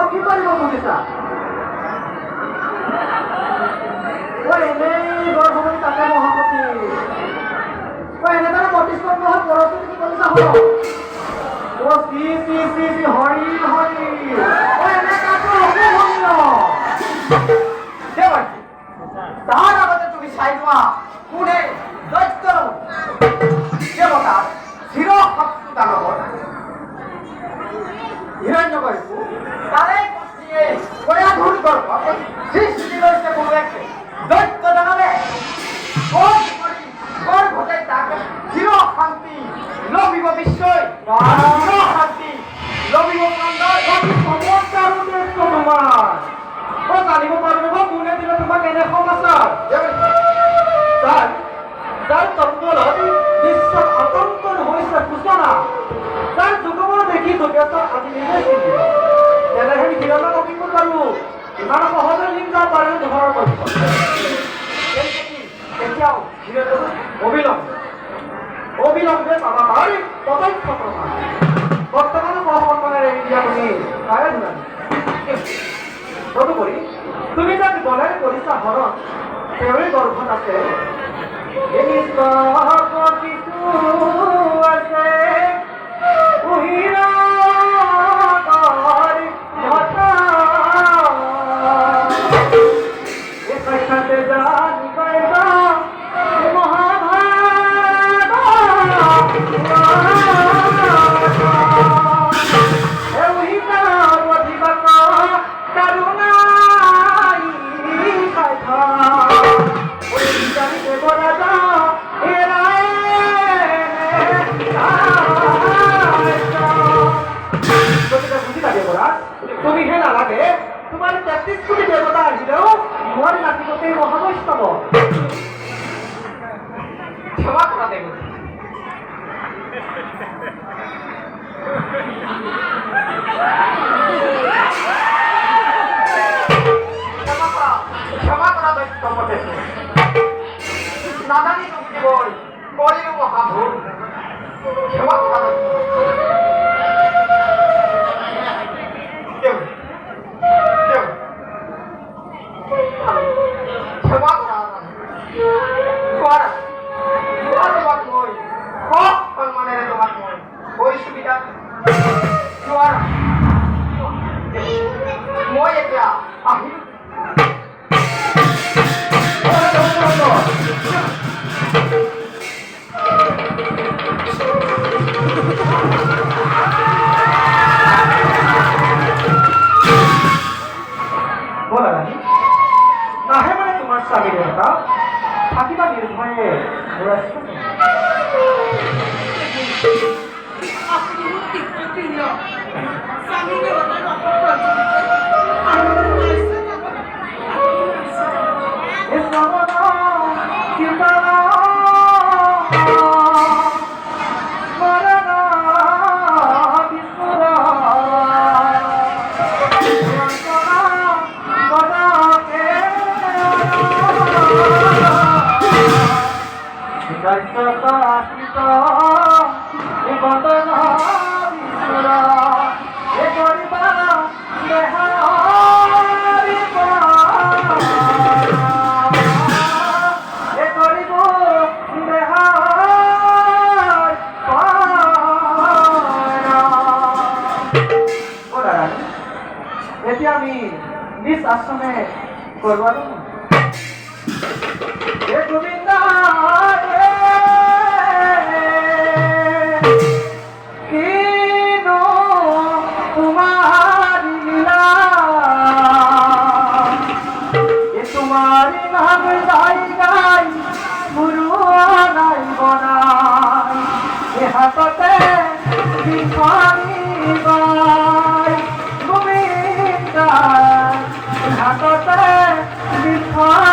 কি কৰিব খুজিছা? এনেই গৰ্ভৱতী তাতে মহাপতি এনেদৰে ৩৫ নহয় পৰৱৰ্তী কি কৰিছা হ'ব? হৰি হৰি তাৰ আগতে তুমি চাই লোৱা কোনে দৈত্য দেৱতাৰ চিৰ শত্ৰু দানৱৰ হিৰণ্যকশিপু তাৰে পত্নীয়ে গয়াধুৰ গৰ্ভত সৃষ্টি লৈছে কোনো এক দৈত্য দানৱে গৰ্ভতে তাক চিৰ শান্তি লভিব বিশ্বই চিৰ শান্তি লভিব তোমাৰ জানিব পাৰিব কোনে দিলে তোমাক এনে সমাচাৰ যাৰ তত্ত্বত বিশ্বত আতংকৰ হৈছে সূচনা যাৰ যুগবোৰ দেখি জগত আজি নিজে চিন্তিত তেনেহেন হিৰণ্য কপিব পাৰো ইমান সহজে লিংগ যাব পাৰে ঘৰৰ পক্ষ এতিয়াও অবিলম্বে পাবা তাৰ তথ্য প্ৰমাণ বৰ্তমান সহকল্পনাৰে এৰি দিয়া তুমি তাৰে ধুনানি তদুপৰি তুমি যাক গলেৰে কৰিছা হৰণ তেওঁৰে গৰ্ভত আছে তুমি হে নালাগে তোমাৰ ৩৩ কোটি দেৱতা আহিলেও মোৰ নাতিকতেই মহাবৈষ্ণৱ ক্ষমা কৰা দেৱতা ক্ষমা কৰা বৈষ্ণৱতে নাজানি নুবুজিবই কৰিলো মহাভুল ক্ষমা কৰা মই এতিয়া আহিম নাহে মানে তোমাৰ স্বামী দেউতা থাকিবা নিৰ্ভয়ে এতিয়া আমি নিজ আশ্রমে করবার গোবিন্দ তোমারি নাম যাই গাই গুরু নাই বনাই এ হাততে বিখানি গাই গোবিন্দ হাততে বিখানি